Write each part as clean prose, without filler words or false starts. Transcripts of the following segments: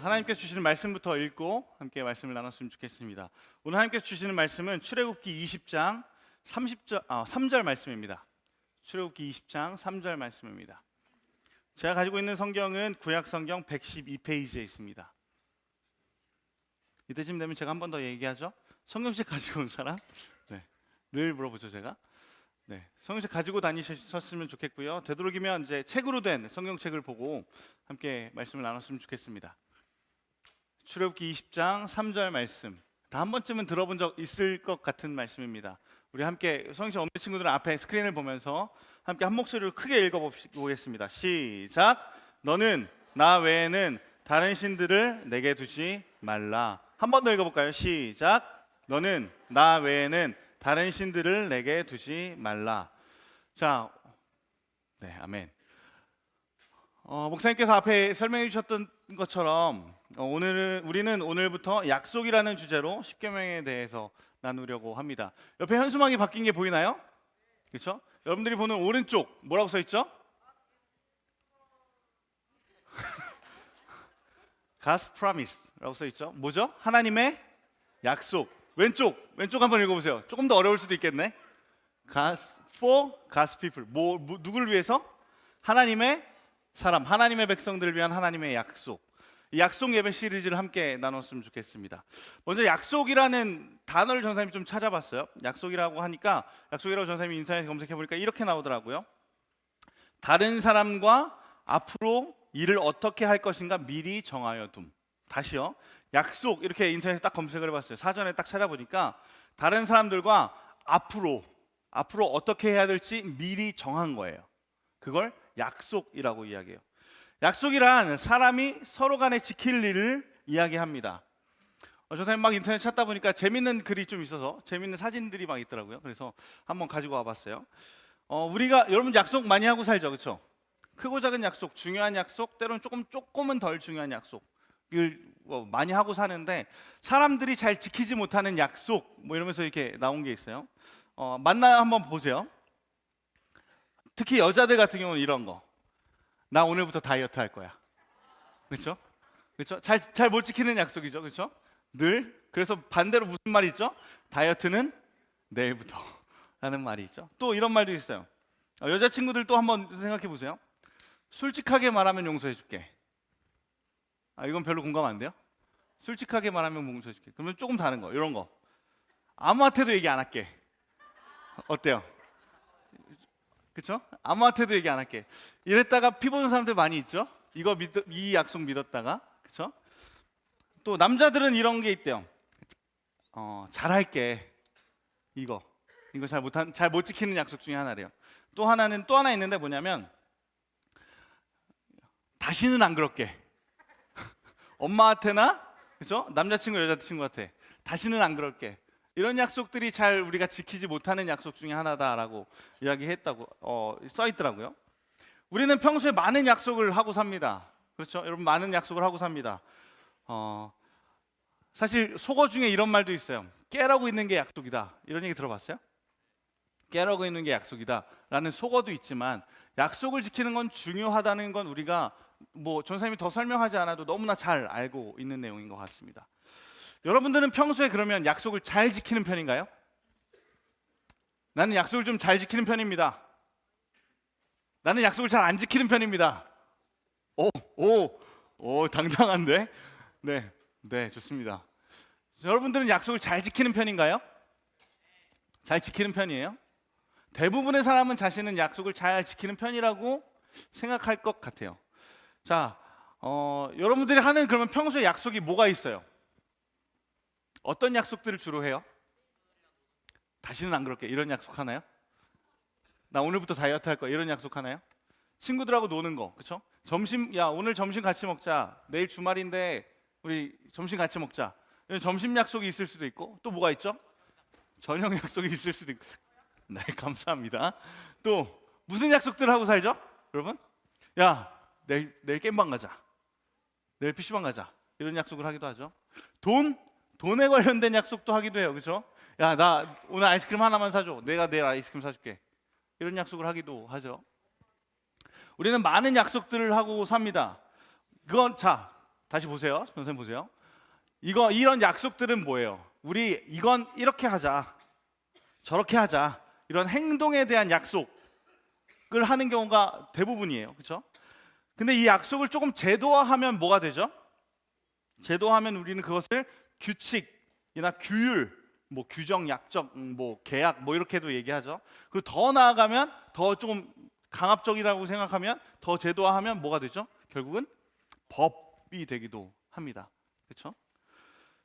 하나님께서 주시는 말씀부터 읽고 함께 말씀을 나눴으면 좋겠습니다. 오늘 하나님께서 주시는 말씀은 출애굽기 20장 3절 말씀입니다. 출애굽기 20장 3절 말씀입니다. 제가 가지고 있는 성경은 구약 성경 112페이지에 있습니다. 이때쯤 되면 제가 한 번 더 얘기하죠. 성경책 가지고 온 사람? 네, 늘 물어보죠 제가. 네, 성경책 가지고 다니셨으면 좋겠고요. 되도록이면 이제 책으로 된 성경책을 보고 함께 말씀을 나눴으면 좋겠습니다. 출애굽기 20장 3절 말씀, 다 한 번쯤은 들어본 적 있을 것 같은 말씀입니다. 우리 함께 성경책 없는 친구들은 앞에 스크린을 보면서 함께 한 목소리로 크게 읽어보겠습니다. 시작. 너는 나 외에는 다른 신들을 내게 두지 말라. 한 번 더 읽어볼까요? 시작. 너는 나 외에는 다른 신들을 내게 두지 말라. 자, 네, 아멘. 목사님께서 앞에 설명해 주셨던 것처럼 우리는 오늘부터 약속이라는 주제로 십계명에 대해서 나누려고 합니다. 옆에 현수막이 바뀐 게 보이나요? 그렇죠? 여러분들이 보는 오른쪽 뭐라고 써 있죠? God's promise라고 써 있죠. 뭐죠? 하나님의 약속. 왼쪽 한번 읽어보세요. 조금 더 어려울 수도 있겠네. for God's people. 누구를 위해서? 하나님의 사람, 하나님의 백성들을 위한 하나님의 약속. 이 약속 예배 시리즈를 함께 나눴으면 좋겠습니다. 먼저 약속이라는 단어를 전사님이 좀 찾아봤어요. 약속이라고 하니까 약속이라고 전사님이 인터넷에 검색해 보니까 이렇게 나오더라고요. 다른 사람과 앞으로 일을 어떻게 할 것인가 미리 정하여 둠. 다시요. 약속, 이렇게 인터넷에 딱 검색을 해봤어요. 사전에 딱 찾아보니까 다른 사람들과 앞으로 어떻게 해야 될지 미리 정한 거예요. 그걸 약속이라고 이야기해요. 약속이란 사람이 서로 간에 지킬 일을 이야기합니다. 저는 막 인터넷 찾다 보니까 재밌는 글이 좀 있어서 재밌는 사진들이 막 있더라고요. 그래서 한번 가지고 와봤어요. 여러분 약속 많이 하고 살죠, 그렇죠? 크고 작은 약속, 중요한 약속, 때로는 조금은 덜 중요한 약속을 많이 하고 사는데 사람들이 잘 지키지 못하는 약속 이러면서 이렇게 나온 게 있어요. 맞나 한번 보세요. 특히 여자들 같은 경우는 이런 거. 나 오늘부터 다이어트 할 거야. 그렇죠? 그렇죠? 잘 못 지키는 약속이죠. 그렇죠? 늘. 그래서 반대로 무슨 말이 있죠? 다이어트는 내일부터 라는 말이 있죠. 또 이런 말도 있어요. 여자친구들 또 한번 생각해 보세요. 솔직하게 말하면 용서해 줄게. 이건 별로 공감 안 돼요? 솔직하게 말하면 용서해 줄게. 그러면 조금 다른 거. 이런 거. 아무한테도 얘기 안 할게. 어때요? 그렇죠? 아무한테도 얘기 안 할게. 이랬다가 피 보는 사람들 많이 있죠? 이 약속 믿었다가. 그렇죠? 또 남자들은 이런 게 있대요. 잘할게. 이거 잘 못 지키는 약속 중에 하나래요. 또 하나 있는데 뭐냐면 다시는 안 그럴게. 엄마한테나 그렇죠? 남자친구 여자친구한테 다시는 안 그럴게. 이런 약속들이 잘 우리가 지키지 못하는 약속 중에 하나다라고 이야기했다고 써 있더라고요. 우리는 평소에 많은 약속을 하고 삽니다. 그렇죠? 여러분 많은 약속을 하고 삽니다. 사실 속어 중에 이런 말도 있어요. 깨라고 있는 게 약속이다. 이런 얘기 들어봤어요? 깨라고 있는 게 약속이다 라는 속어도 있지만 약속을 지키는 건 중요하다는 건 우리가 전사님이 더 설명하지 않아도 너무나 잘 알고 있는 내용인 것 같습니다. 여러분들은 평소에 그러면 약속을 잘 지키는 편인가요? 나는 약속을 좀 잘 지키는 편입니다. 나는 약속을 잘 안 지키는 편입니다. 당당한데? 네, 좋습니다. 여러분들은 약속을 잘 지키는 편인가요? 잘 지키는 편이에요? 대부분의 사람은 자신은 약속을 잘 지키는 편이라고 생각할 것 같아요. 자, 여러분들이 하는 그러면 평소에 약속이 뭐가 있어요? 어떤 약속들을 주로 해요? 다시는 안 그럴게. 이런 약속 하나요? 나 오늘부터 다이어트 할 거야. 이런 약속 하나요? 친구들하고 노는 거, 그렇죠? 오늘 점심 같이 먹자. 내일 주말인데 우리 점심 같이 먹자. 이런 점심 약속이 있을 수도 있고 또 뭐가 있죠? 저녁 약속이 있을 수도 있고. 네, 감사합니다. 또 무슨 약속들 하고 살죠? 여러분? 내일 게임방 가자. 내일 PC방 가자. 이런 약속을 하기도 하죠. 돈에 관련된 약속도 하기도 해요. 그렇죠? 나 오늘 아이스크림 하나만 사줘. 내가 내일 아이스크림 사줄게. 이런 약속을 하기도 하죠. 우리는 많은 약속들을 하고 삽니다. 그건 다 다시 보세요. 선생님 보세요. 이런 약속들은 뭐예요? 우리 이건 이렇게 하자, 저렇게 하자, 이런 행동에 대한 약속을 하는 경우가 대부분이에요. 그렇죠? 근데 이 약속을 조금 제도화하면 뭐가 되죠? 제도화하면 우리는 그것을 규칙이나 규율, 뭐 규정, 약정, 뭐 계약, 뭐 이렇게도 얘기하죠. 그리고 더 나아가면 더 조금 강압적이라고 생각하면 더 제도화하면 뭐가 되죠? 결국은 법이 되기도 합니다. 그렇죠?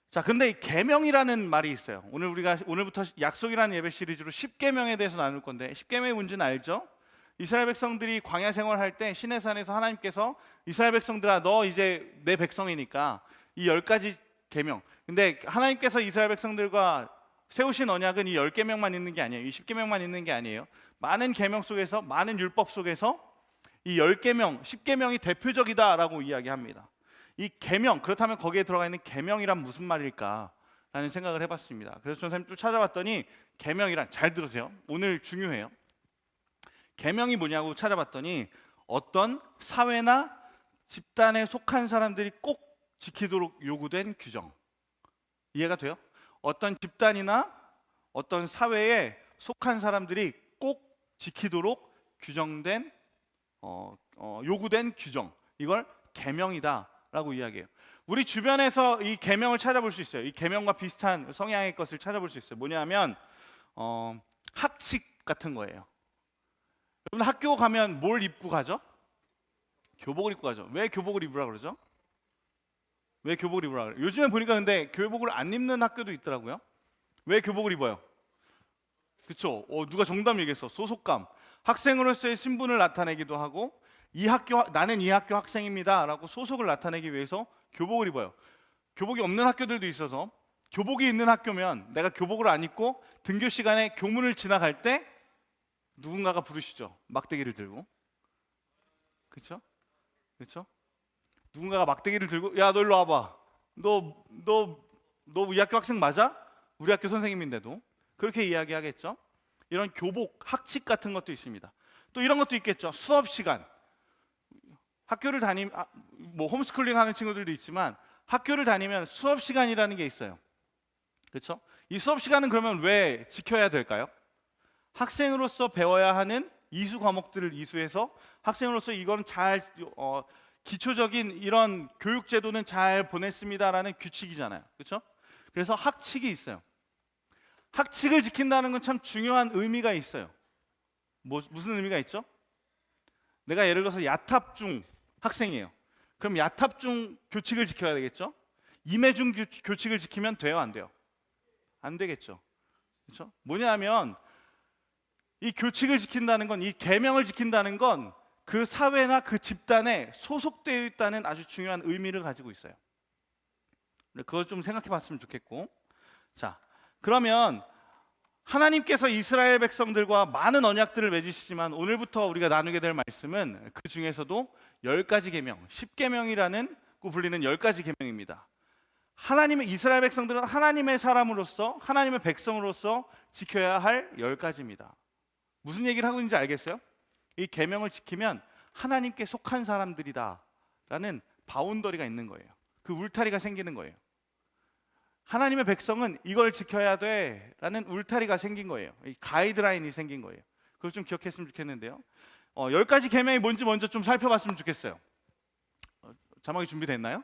자, 근데 이 계명이라는 말이 있어요. 오늘부터 약속이라는 예배 시리즈로 10계명에 대해서 나눌 건데, 10계명의 문제는 알죠? 이스라엘 백성들이 광야 생활할 때 시내산에서 하나님께서 이스라엘 백성들아, 너 이제 내 백성이니까 이 10가지 계명. 근데 하나님께서 이스라엘 백성들과 세우신 언약은 이 10계명만 있는 게 아니에요. 이 10계명만 있는 게 아니에요. 많은 계명 속에서, 많은 율법 속에서 이 10계명, 10계명이 대표적이다라고 이야기합니다. 이 계명, 그렇다면 거기에 들어가 있는 계명이란 무슨 말일까라는 생각을 해봤습니다. 그래서 선생님 또 찾아봤더니 계명이란, 잘 들으세요. 오늘 중요해요. 계명이 뭐냐고 찾아봤더니 어떤 사회나 집단에 속한 사람들이 꼭 지키도록 요구된 규정. 이해가 돼요? 어떤 집단이나 어떤 사회에 속한 사람들이 꼭 지키도록 규정된 요구된 규정, 이걸 계명이다라고 이야기해요. 우리 주변에서 이 계명을 찾아볼 수 있어요. 이 계명과 비슷한 성향의 것을 찾아볼 수 있어요. 뭐냐면 학칙 같은 거예요. 여러분 학교 가면 뭘 입고 가죠? 교복을 입고 가죠. 왜 교복을 입으라 그러죠? 왜 교복을 입으라 그래요? 요즘에 보니까 근데 교복을 안 입는 학교도 있더라고요. 왜 교복을 입어요? 그렇죠? 누가 정답 얘기했어. 소속감. 학생으로서의 신분을 나타내기도 하고, 나는 이 학교 학생입니다라고 소속을 나타내기 위해서 교복을 입어요. 교복이 없는 학교들도 있어서, 교복이 있는 학교면 내가 교복을 안 입고 등교 시간에 교문을 지나갈 때 누군가가 부르시죠. 막대기를 들고. 그렇죠? 그렇죠? 누군가가 막대기를 들고, 야, 너 일로 와봐. 너 우리 학교 학생 맞아? 우리 학교 선생님인데도. 그렇게 이야기하겠죠. 이런 교복, 학칙 같은 것도 있습니다. 또 이런 것도 있겠죠. 수업 시간. 학교를 뭐 홈스쿨링 하는 친구들도 있지만 학교를 다니면 수업 시간이라는 게 있어요. 그렇죠? 이 수업 시간은 그러면 왜 지켜야 될까요? 학생으로서 배워야 하는 이수 과목들을 이수해서 학생으로서 이건 잘 기초적인 이런 교육 제도는 잘 보냈습니다라는 규칙이잖아요. 그렇죠? 그래서 학칙이 있어요. 학칙을 지킨다는 건 참 중요한 의미가 있어요. 무슨 의미가 있죠? 내가 예를 들어서 야탑중 학생이에요. 그럼 야탑중 교칙을 지켜야 되겠죠? 임해중 교칙을 지키면 돼요, 안 돼요? 안 되겠죠. 그렇죠? 뭐냐면 이 교칙을 지킨다는 건, 이 계명을 지킨다는 건 그 사회나 그 집단에 소속되어 있다는 아주 중요한 의미를 가지고 있어요. 그걸 좀 생각해 봤으면 좋겠고. 자, 그러면 하나님께서 이스라엘 백성들과 많은 언약들을 맺으시지만 오늘부터 우리가 나누게 될 말씀은 그 중에서도 10가지 계명, 10계명이라는 고 불리는 10가지 계명입니다. 이스라엘 백성들은 하나님의 사람으로서, 하나님의 백성으로서 지켜야 할 10가지입니다. 무슨 얘기를 하고 있는지 알겠어요? 이 계명을 지키면 하나님께 속한 사람들이다라는 바운더리가 있는 거예요. 그 울타리가 생기는 거예요. 하나님의 백성은 이걸 지켜야 돼라는 울타리가 생긴 거예요. 이 가이드라인이 생긴 거예요. 그걸 좀 기억했으면 좋겠는데요. 10가지 계명이 뭔지 먼저 좀 살펴봤으면 좋겠어요. 자막이 준비됐나요?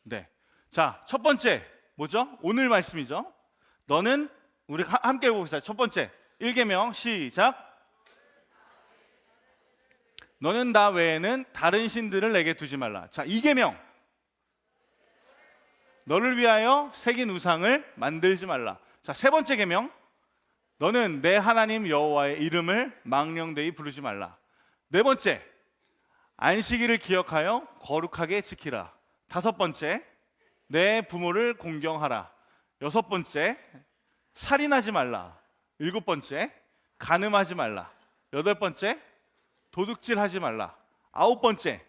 네. 자, 첫 번째 뭐죠? 오늘 말씀이죠. 우리 함께 읽어봅시다. 첫 번째 1계명 시작. 너는 나 외에는 다른 신들을 내게 두지 말라. 자, 2계명. 너를 위하여 새긴 우상을 만들지 말라. 자, 세 번째 계명. 너는 내 하나님 여호와의 이름을 망령되이 부르지 말라. 네 번째. 안식일을 기억하여 거룩하게 지키라. 다섯 번째. 내 부모를 공경하라. 여섯 번째. 살인하지 말라. 일곱 번째. 간음하지 말라. 여덟 번째. 도둑질하지 말라. 아홉 번째.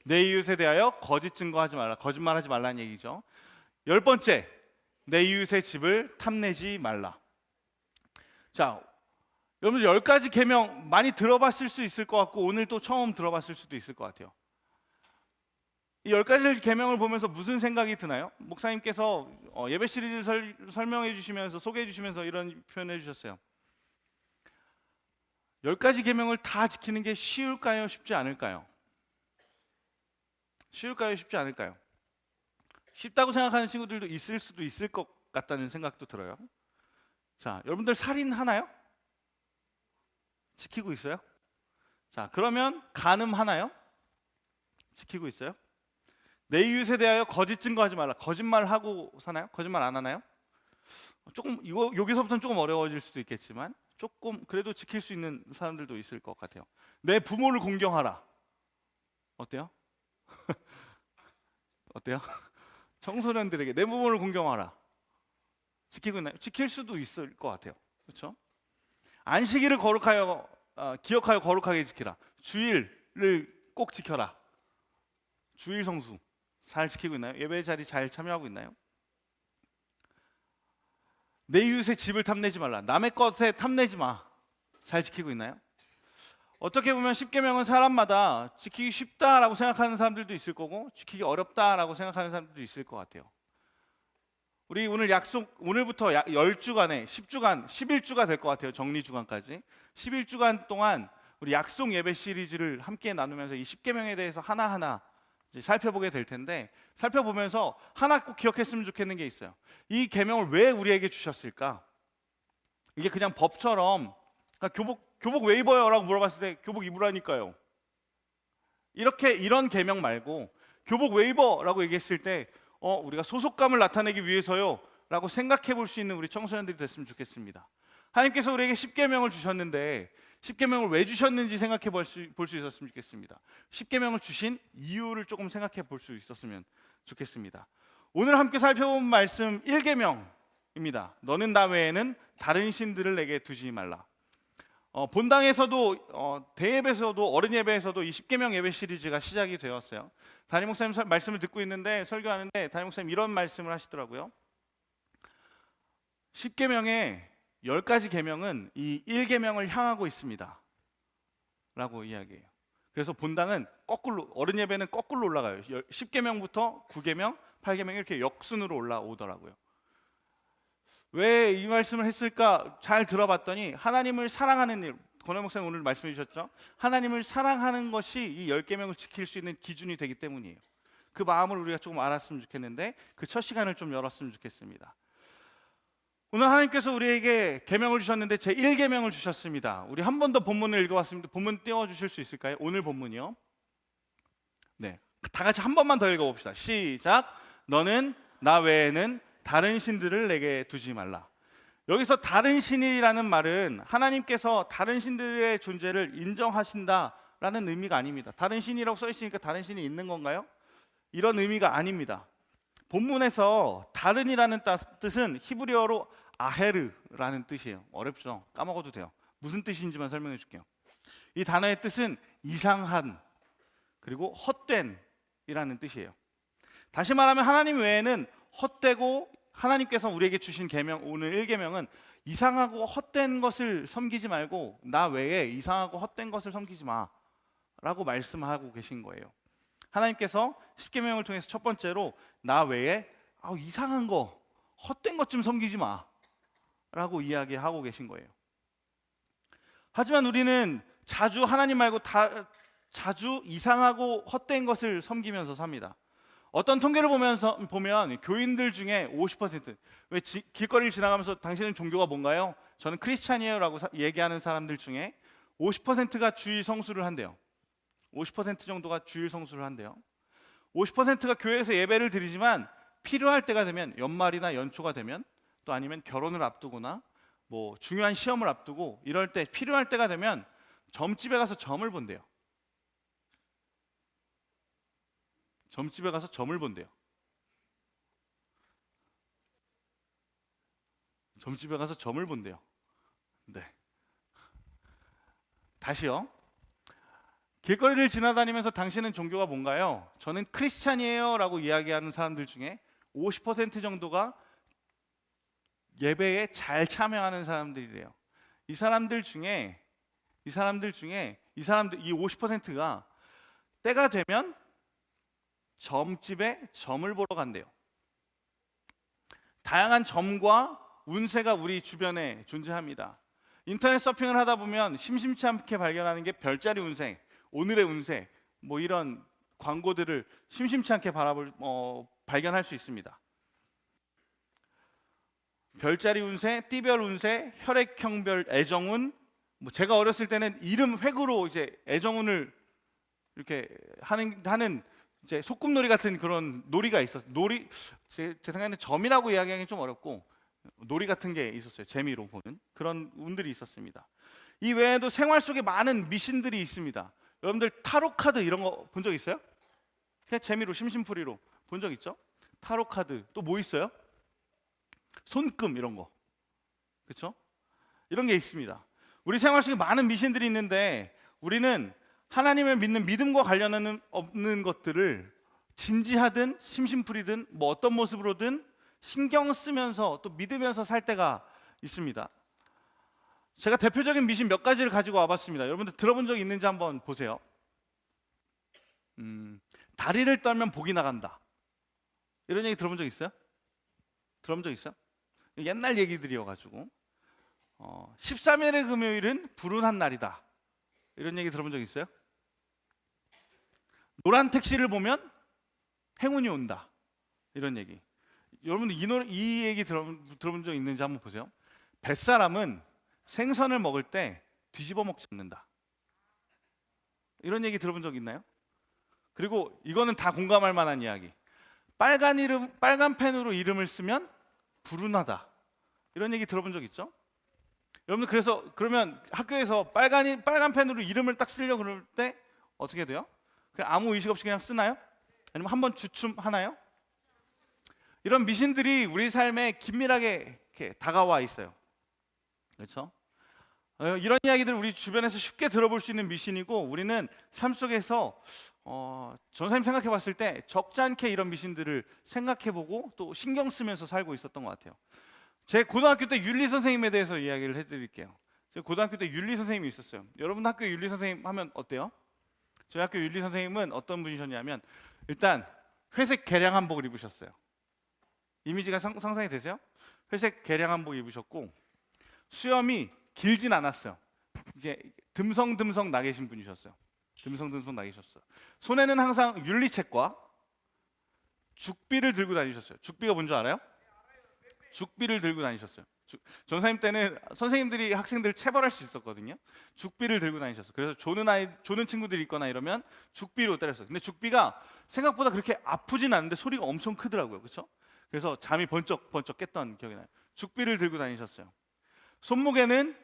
내 이웃에 대하여 거짓 증거하지 말라. 거짓말하지 말라는 얘기죠. 열 번째. 내 이웃의 집을 탐내지 말라. 자, 여러분들 10가지 계명 많이 들어봤을 수 있을 것 같고 오늘 또 처음 들어봤을 수도 있을 것 같아요. 이 10가지 계명을 보면서 무슨 생각이 드나요? 목사님께서 예배 시리즈 설명해 주시면서 소개해 주시면서 이런 표현을 해 주셨어요. 10가지 계명을 다 지키는 게 쉬울까요? 쉽지 않을까요? 쉬울까요? 쉽지 않을까요? 쉽다고 생각하는 친구들도 있을 수도 있을 것 같다는 생각도 들어요. 자, 여러분들 살인하나요? 지키고 있어요? 자, 그러면 간음하나요? 지키고 있어요? 내 이웃에 대하여 거짓 증거하지 말라. 거짓말하고 사나요? 거짓말 안 하나요? 조금 이거 여기서부터는 조금 어려워질 수도 있겠지만 조금 그래도 지킬 수 있는 사람들도 있을 것 같아요. 내 부모를 공경하라. 어때요? 어때요? 청소년들에게 내 부모를 공경하라. 지키고 있나요? 지킬 수도 있을 것 같아요. 그렇죠? 안식일을 거룩하여 기억하여 거룩하게 지키라. 주일을 꼭 지켜라. 주일 성수 잘 지키고 있나요? 예배 자리 잘 참여하고 있나요? 내 이웃의 집을 탐내지 말라. 남의 것에 탐내지 마. 잘 지키고 있나요? 어떻게 보면 십계명은 사람마다 지키기 쉽다라고 생각하는 사람들도 있을 거고 지키기 어렵다라고 생각하는 사람들도 있을 것 같아요. 우리 오늘 오늘부터 10주간에 10주간 11주가 될 것 같아요. 정리주간까지 11주간 동안 우리 약속 예배 시리즈를 함께 나누면서 이 십계명에 대해서 하나하나 이제 살펴보게 될 텐데 살펴보면서 하나 꼭 기억했으면 좋겠는 게 있어요. 이 계명을 왜 우리에게 주셨을까? 이게 그냥 법처럼 그러니까 교복 왜 입어요라고 물어봤을 때 교복 입으라니까요. 이런 계명 말고 교복 왜 입어라고 얘기했을 때 우리가 소속감을 나타내기 위해서요 라고 생각해 볼 수 있는 우리 청소년들이 됐으면 좋겠습니다. 하나님께서 우리에게 십계명을 주셨는데 십계명을 왜 주셨는지 생각해 볼 수 있었으면 좋겠습니다. 십계명을 주신 이유를 조금 생각해 볼 수 있었으면 좋겠습니다. 오늘 함께 살펴본 말씀 1계명입니다. 너는 나 외에는 다른 신들을 내게 두지 말라. 본당에서도 대예배에서도 어른 예배에서도 이 십계명 예배 시리즈가 시작이 되었어요. 담임 목사님 말씀을 듣고 있는데 설교하는데 담임 목사님 이런 말씀을 하시더라고요. 십계명의 10가지 계명은 이 1계명을 향하고 있습니다 라고 이야기해요. 그래서 본당은 거꾸로 어른 예배는 거꾸로 올라가요. 10계명부터 9계명, 8계명 이렇게 역순으로 올라오더라고요. 왜 이 말씀을 했을까 잘 들어봤더니 하나님을 사랑하는 일, 권혜 목사님 오늘 말씀해 주셨죠? 하나님을 사랑하는 것이 이 10계명을 지킬 수 있는 기준이 되기 때문이에요. 그 마음을 우리가 조금 알았으면 좋겠는데 그 첫 시간을 좀 열었으면 좋겠습니다. 오늘 하나님께서 우리에게 계명을 주셨는데 제 1계명을 주셨습니다. 우리 한 번 더 본문을 읽어봤습니다. 본문 띄워주실 수 있을까요? 오늘 본문이요. 네, 다 같이 한 번만 더 읽어봅시다. 시작. 너는 나 외에는 다른 신들을 내게 두지 말라. 여기서 다른 신이라는 말은 하나님께서 다른 신들의 존재를 인정하신다라는 의미가 아닙니다. 다른 신이라고 써 있으니까 다른 신이 있는 건가요? 이런 의미가 아닙니다. 본문에서 다른이라는 뜻은 히브리어로 아헤르라는 뜻이에요. 어렵죠? 까먹어도 돼요. 무슨 뜻인지만 설명해 줄게요. 이 단어의 뜻은 이상한 그리고 헛된이라는 뜻이에요. 다시 말하면 하나님 외에는 헛되고 하나님께서 우리에게 주신 계명 오늘 1계명은 이상하고 헛된 것을 섬기지 말고 나 외에 이상하고 헛된 것을 섬기지 마라고 말씀하고 계신 거예요. 하나님께서 십계명을 통해서 첫 번째로 나 외에 이상한 거, 헛된 것 좀 섬기지 마라고 이야기하고 계신 거예요. 하지만 우리는 자주 하나님 말고 자주 이상하고 헛된 것을 섬기면서 삽니다. 어떤 통계를 보면 교인들 중에 50%, 왜 길거리를 지나가면서 당신은 종교가 뭔가요? 저는 크리스찬이에요 라고 얘기하는 사람들 중에 50%가 주일 성수를 한대요. 50% 정도가 주일 성수를 한대요. 50%가 교회에서 예배를 드리지만 필요할 때가 되면 연말이나 연초가 되면 또 아니면 결혼을 앞두거나 뭐 중요한 시험을 앞두고 이럴 때 필요할 때가 되면 점집에 가서 점을 본대요. 점집에 가서 점을 본대요. 점집에 가서 점을 본대요. 네. 다시요. 길거리를 지나다니면서 당신은 종교가 뭔가요? 저는 크리스찬이에요 라고 이야기하는 사람들 중에 50% 정도가 예배에 잘 참여하는 사람들이래요. 이 50%가 때가 되면 점집에 점을 보러 간대요. 다양한 점과 운세가 우리 주변에 존재합니다. 인터넷 서핑을 하다 보면 심심치 않게 발견하는 게 별자리 운세, 오늘의 운세, 뭐 이런 광고들을 심심치 않게 발견할 수 있습니다. 별자리 운세, 띠별 운세, 혈액형별 애정운, 뭐 제가 어렸을 때는 이름 획으로 이제 애정운을 이렇게 하는 이제 소꿉놀이 같은 그런 놀이가 있었어요. 제 생각에는 점이라고 이야기하기 좀 어렵고 놀이 같은 게 있었어요. 재미로 보는 그런 운들이 있었습니다. 이 외에도 생활 속에 많은 미신들이 있습니다. 여러분들 타로 카드 이런 거 본 적 있어요? 그냥 재미로 심심풀이로 본 적 있죠? 타로 카드 또 뭐 있어요? 손금 이런 거, 그렇죠? 이런 게 있습니다. 우리 생활 속에 많은 미신들이 있는데 우리는 하나님을 믿는 믿음과 관련은 없는 것들을 진지하든 심심풀이든 뭐 어떤 모습으로든 신경 쓰면서 또 믿으면서 살 때가 있습니다. 제가 대표적인 미신 몇 가지를 가지고 와봤습니다. 여러분들 들어본 적 있는지 한번 보세요. 다리를 떨면 복이 나간다. 이런 얘기 들어본 적 있어요? 들어본 적 있어요? 옛날 얘기들이어가지고 13일의 금요일은 불운한 날이다. 이런 얘기 들어본 적 있어요? 노란 택시를 보면 행운이 온다. 이런 얘기. 여러분들 이 얘기 들어본 적 있는지 한번 보세요. 뱃사람은 생선을 먹을 때 뒤집어 먹지 않는다. 이런 얘기 들어본 적 있나요? 그리고 이거는 다 공감할 만한 이야기. 빨간 펜으로 이름을 쓰면 불운하다. 이런 얘기 들어본 적 있죠? 여러분들 그러면 학교에서 빨간 펜으로 이름을 딱 쓰려고 그럴 때 어떻게 돼요? 그냥 아무 의식 없이 그냥 쓰나요? 아니면 한번 주춤하나요? 이런 미신들이 우리 삶에 긴밀하게 이렇게 다가와 있어요. 그렇죠? 이런 이야기들 우리 주변에서 쉽게 들어볼 수 있는 미신이고 우리는 삶 속에서 전사님 생각해 봤을 때 적지 않게 이런 미신들을 생각해보고 또 신경 쓰면서 살고 있었던 것 같아요. 제 고등학교 때 윤리 선생님에 대해서 이야기를 해드릴게요. 제 고등학교 때 윤리 선생님이 있었어요. 여러분 학교 윤리 선생님 하면 어때요? 저희 학교 윤리 선생님은 어떤 분이셨냐면 일단 회색 개량 한복을 입으셨어요. 이미지가 상상이 되세요? 회색 개량 한복 입으셨고 수염이 길진 않았어요. 이게 듬성듬성 나 계신 분이셨어요. 듬성듬성 나 계셨어요. 손에는 항상 윤리책과 죽비를 들고 다니셨어요. 죽비가 뭔지 알아요? 죽비를 들고 다니셨어요. 전사님 때는 선생님들이 학생들 체벌할 수 있었거든요. 죽비를 들고 다니셨어요. 그래서 조는 친구들이 있거나 이러면 죽비로 때렸어요. 근데 죽비가 생각보다 그렇게 아프진 않은데 소리가 엄청 크더라고요. 그렇죠? 그래서 잠이 번쩍번쩍 깼던 기억이 나요. 죽비를 들고 다니셨어요. 손목에는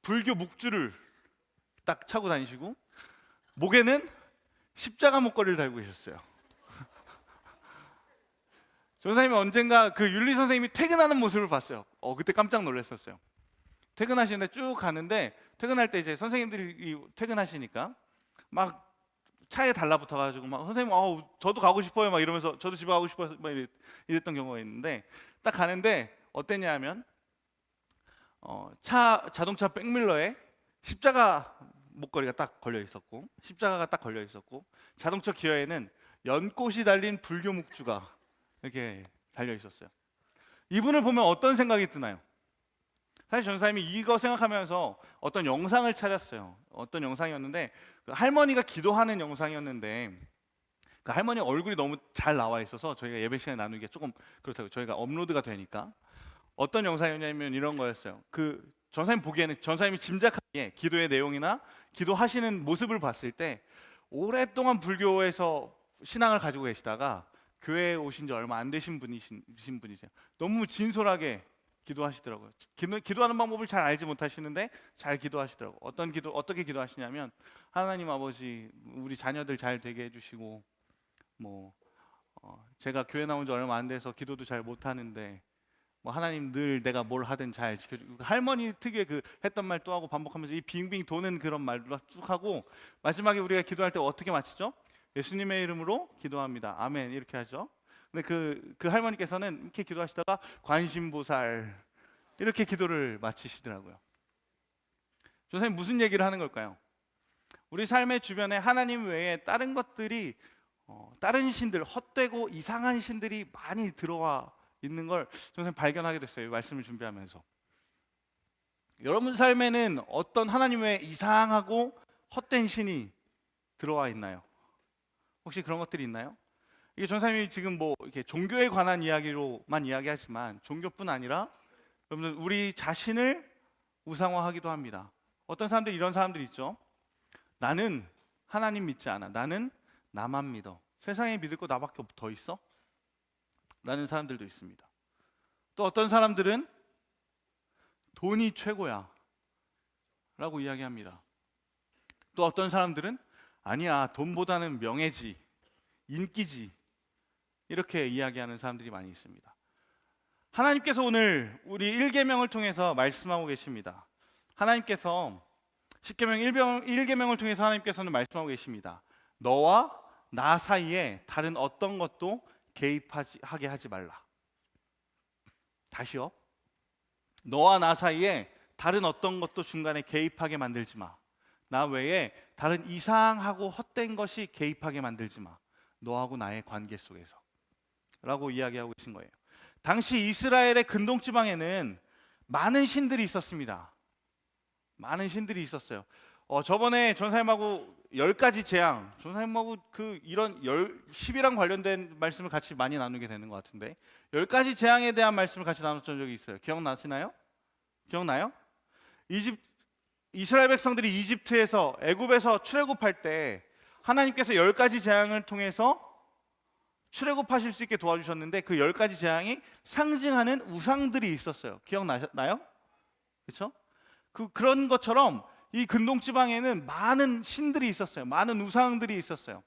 불교 묵주를 딱 차고 다니시고 목에는 십자가 목걸이를 달고 계셨어요. 전사님이 언젠가 그 윤리 선생님이 퇴근하는 모습을 봤어요. 그때 깜짝 놀랐었어요. 퇴근하시는데 쭉 가는데 퇴근할 때 이제 선생님들이 퇴근하시니까 막 차에 달라붙어가지고 막 선생님 저도 가고 싶어요 막 이러면서 저도 집에 가고 싶어요 막 이랬던 경우가 있는데 딱 가는데 어땠냐 하면 자동차 백밀러에 십자가 목걸이가 딱 걸려 있었고 십자가가 딱 걸려 있었고 자동차 기어에는 연꽃이 달린 불교 묵주가 이렇게 달려 있었어요. 이분을 보면 어떤 생각이 드나요? 사실 전사님이 이거 생각하면서 어떤 영상을 찾았어요. 어떤 영상이었는데 그 할머니가 기도하는 영상이었는데 그 할머니 얼굴이 너무 잘 나와 있어서 저희가 예배 시간에 나누기가 조금 그렇다고 저희가 업로드가 되니까 어떤 영상이었냐면 이런 거였어요. 그 전사님 보기에는 전사님이 짐작하기에 기도의 내용이나 기도하시는 모습을 봤을 때 오랫동안 불교에서 신앙을 가지고 계시다가 교회에 오신 지 얼마 안 되신 분이세요. 너무 진솔하게 기도하시더라고요. 기도하는 방법을 잘 알지 못하시는데 잘 기도하시더라고요. 어떻게 기도하시냐면 하나님 아버지 우리 자녀들 잘 되게 해주시고 제가 교회 나온 지 얼마 안 돼서 기도도 잘 못하는데 하나님 늘 내가 뭘 하든 잘 지켜주고 할머니 특유의 그 했던 말 또 하고 반복하면서 이 빙빙 도는 그런 말도 쭉 하고 마지막에 우리가 기도할 때 어떻게 마치죠? 예수님의 이름으로 기도합니다. 아멘 이렇게 하죠. 근데 그 할머니께서는 이렇게 기도하시다가 관심보살 이렇게 기도를 마치시더라고요. 선생님 무슨 얘기를 하는 걸까요? 우리 삶의 주변에 하나님 외에 다른 것들이 다른 신들, 헛되고 이상한 신들이 많이 들어와 있는 걸 저는 발견하게 됐어요. 이 말씀을 준비하면서. 여러분 삶에는 어떤 하나님의 이상하고 헛된 신이 들어와 있나요? 혹시 그런 것들이 있나요? 이게 전사님이 지금 뭐 이렇게 종교에 관한 이야기로만 이야기하지만 종교뿐 아니라 여러분들 우리 자신을 우상화하기도 합니다. 어떤 사람들이 이런 사람들이 있죠. 나는 하나님 믿지 않아. 나는 나만 믿어. 세상에 믿을 거 나밖에 더 있어? 라는 사람들도 있습니다. 또 어떤 사람들은 돈이 최고야 라고 이야기합니다. 또 어떤 사람들은 아니야, 돈보다는 명예지, 인기지, 이렇게 이야기하는 사람들이 많이 있습니다. 하나님께서 오늘 우리 1계명을 통해서 말씀하고 계십니다. 하나님께서 10계명 1계명을 통해서 하나님께서는 말씀하고 계십니다. 너와 나 사이에 다른 어떤 것도 개입하게 하지 말라. 다시요. 너와 나 사이에 다른 어떤 것도 중간에 개입하게 만들지 마. 나 외에 다른 이상하고 헛된 것이 개입하게 만들지 마. 너하고 나의 관계 속에서 라고 이야기하고 계신 거예요. 당시 이스라엘의 근동지방에는 많은 신들이 있었습니다. 많은 신들이 있었어요. 저번에 전사님하고 10가지 재앙, 전사님하고 이런 10이랑 관련된 말씀을 같이 많이 나누게 되는 것 같은데 10가지 재앙에 대한 말씀을 같이 나눴던 적이 있어요. 기억나시나요? 기억나요? 이스라엘 백성들이 이집트에서 애굽에서 출애굽할 때 하나님께서 10가지 재앙을 통해서 출애굽하실 수 있게 도와주셨는데 그 10가지 재앙이 상징하는 우상들이 있었어요. 기억나요? 그렇죠? 그런 것처럼 이 근동지방에는 많은 신들이 있었어요. 많은 우상들이 있었어요.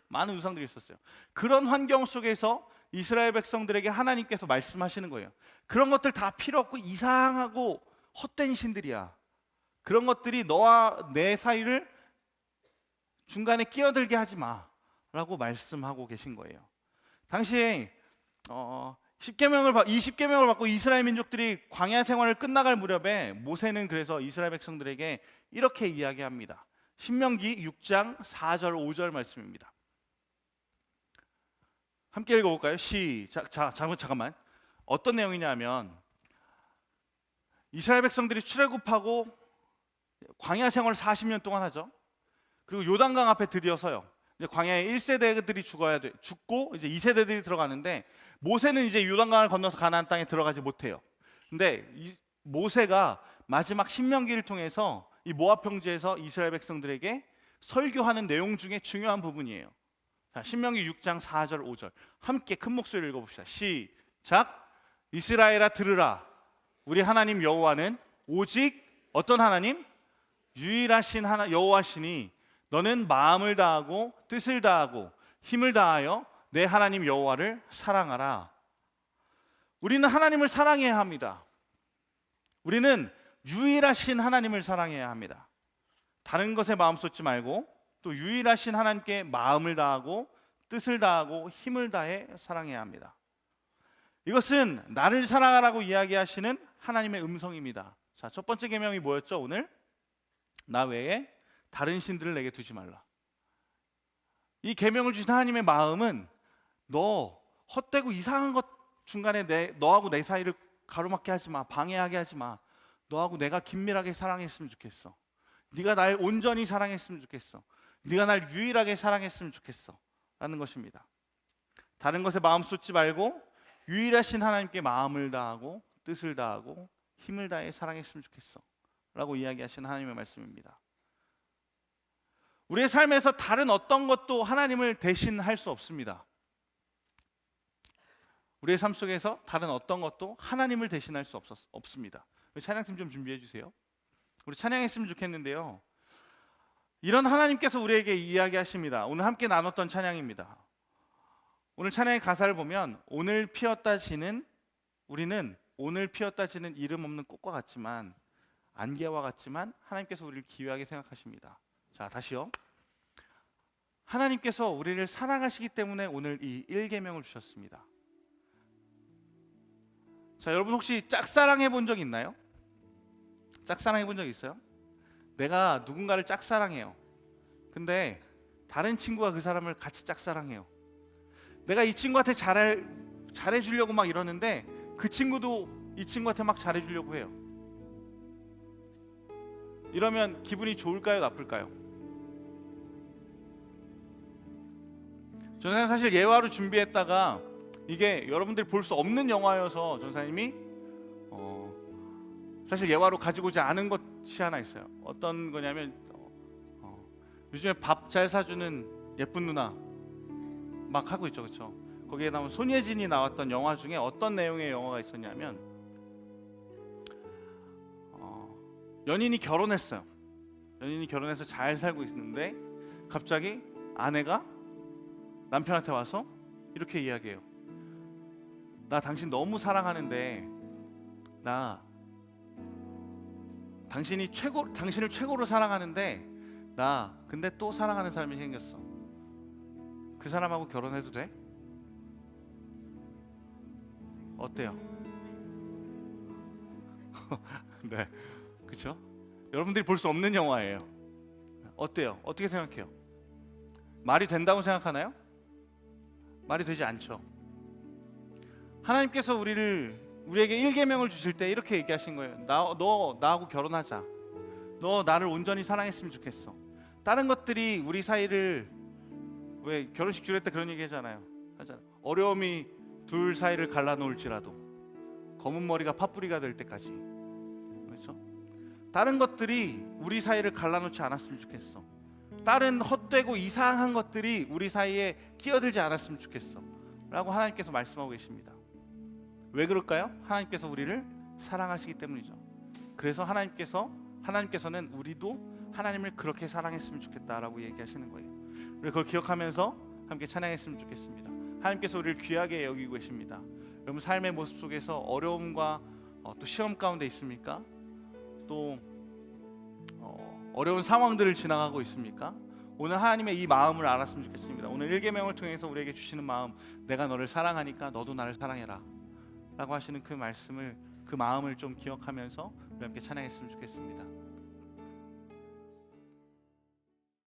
많은 우상들이 있었어요. 그런 환경 속에서 이스라엘 백성들에게 하나님께서 말씀하시는 거예요. 그런 것들 다 필요 없고 이상하고 헛된 신들이야. 그런 것들이 너와 내 사이를 중간에 끼어들게 하지 마 라고 말씀하고 계신 거예요. 당시에 20계명을 받고 이스라엘 민족들이 광야 생활을 끝나갈 무렵에 모세는 그래서 이스라엘 백성들에게 이렇게 이야기합니다. 신명기 6장 4절 5절 말씀입니다. 함께 읽어볼까요? 시작. 잠깐만. 어떤 내용이냐면 이스라엘 백성들이 출애굽하고 광야 생활을 40년 동안 하죠. 그리고 요단강 앞에 드디어 서요. 이제 광야에 1세대들이 죽고 이제 2세대들이 들어가는데 모세는 이제 요단강을 건너서 가나안 땅에 들어가지 못해요. 근데 모세가 마지막 신명기를 통해서 이 모압 평지에서 이스라엘 백성들에게 설교하는 내용 중에 중요한 부분이에요. 자, 신명기 6장 4절 5절 함께 큰 목소리로 읽어봅시다. 시작. 이스라엘아 들으라. 우리 하나님 여호와는 오직 어떤 하나님? 유일하신 여호와시니 너는 마음을 다하고 뜻을 다하고 힘을 다하여 내 하나님 여호와를 사랑하라. 우리는 하나님을 사랑해야 합니다. 우리는 유일하신 하나님을 사랑해야 합니다. 다른 것에 마음 쏟지 말고 또 유일하신 하나님께 마음을 다하고 뜻을 다하고 힘을 다해 사랑해야 합니다. 이것은 나를 사랑하라고 이야기하시는 하나님의 음성입니다. 자, 첫 번째 계명이 뭐였죠? 오늘 나 외에 다른 신들을 내게 두지 말라. 이 계명을 주신 하나님의 마음은 너 헛되고 이상한 것 중간에 너하고 내 사이를 가로막게 하지 마. 방해하게 하지 마. 너하고 내가 긴밀하게 사랑했으면 좋겠어. 네가 날 온전히 사랑했으면 좋겠어. 네가 날 유일하게 사랑했으면 좋겠어 라는 것입니다. 다른 것에 마음 쏟지 말고 유일하신 하나님께 마음을 다하고 뜻을 다하고 힘을 다해 사랑했으면 좋겠어 라고 이야기하시는 하나님의 말씀입니다. 우리의 삶에서 다른 어떤 것도 하나님을 대신할 수 없습니다. 우리의 삶 속에서 다른 어떤 것도 하나님을 대신할 수 없습니다. 찬양팀 좀 준비해 주세요. 우리 찬양했으면 좋겠는데요. 이런 하나님께서 우리에게 이야기하십니다. 오늘 함께 나눴던 찬양입니다. 오늘 찬양의 가사를 보면 오늘 피었다 지는 우리는 오늘 피었다 지는 이름 없는 꽃과 같지만 안개와 같지만 하나님께서 우리를 귀하게 생각하십니다. 자, 다시요. 하나님께서 우리를 사랑하시기 때문에 오늘 이 1계명을 주셨습니다. 자, 여러분 혹시 짝사랑해 본 적 있나요? 짝사랑해 본 적 있어요? 내가 누군가를 짝사랑해요. 근데 다른 친구가 그 사람을 같이 짝사랑해요. 내가 이 친구한테 잘해주려고 막 이러는데 그 친구도 이 친구한테 막 잘해주려고 해요. 이러면 기분이 좋을까요, 나쁠까요? 저는 사실 예화로 준비했다가 이게 여러분들이 볼 수 없는 영화여서 전사님이 사실 예화로 가지고 오지 않은 것이 하나 있어요. 어떤 거냐면 요즘에 밥 잘 사주는 예쁜 누나 막 하고 있죠, 그렇죠? 거기에 나온 손예진이 나왔던 영화 중에 어떤 내용의 영화가 있었냐면 연인이 결혼했어요. 연인이 결혼해서 잘 살고 있는데 갑자기 아내가 남편한테 와서 이렇게 이야기해요. 나 당신 너무 사랑하는데 나 당신을 최고로 사랑하는데 나 근데 또 사랑하는 사람이 생겼어. 그 사람하고 결혼해도 돼? 어때요? 네, 그렇죠? 여러분들이 볼 수 없는 영화예요. 어때요? 어떻게 생각해요? 말이 된다고 생각하나요? 말이 되지 않죠. 하나님께서 우리에게 일계명을 주실 때 이렇게 얘기하신 거예요. 너 나하고 결혼하자. 너 나를 온전히 사랑했으면 좋겠어. 다른 것들이 우리 사이를, 왜 결혼식 주례 때 그런 얘기 하잖아요. 어려움이 둘 사이를 갈라놓을지라도 검은 머리가 팥뿌리가 될 때까지. 그렇죠? 다른 것들이 우리 사이를 갈라놓지 않았으면 좋겠어. 다른 헛되고 이상한 것들이 우리 사이에 끼어들지 않았으면 좋겠어 라고 하나님께서 말씀하고 계십니다. 왜 그럴까요? 하나님께서 우리를 사랑하시기 때문이죠. 그래서 하나님께서는 우리도 하나님을 그렇게 사랑했으면 좋겠다라고 얘기하시는 거예요. 우리 그걸 기억하면서 함께 찬양했으면 좋겠습니다. 하나님께서 우리를 귀하게 여기고 계십니다. 여러분 삶의 모습 속에서 어려움과 또 시험 가운데 있습니까? 또 어려운 상황들을 지나가고 있습니까? 오늘 하나님의 이 마음을 알았으면 좋겠습니다. 오늘 일계명을 통해서 우리에게 주시는 마음, 내가 너를 사랑하니까 너도 나를 사랑해라 라고 하시는 그 말씀을, 그 마음을 좀 기억하면서 우리 함께 찬양했으면 좋겠습니다.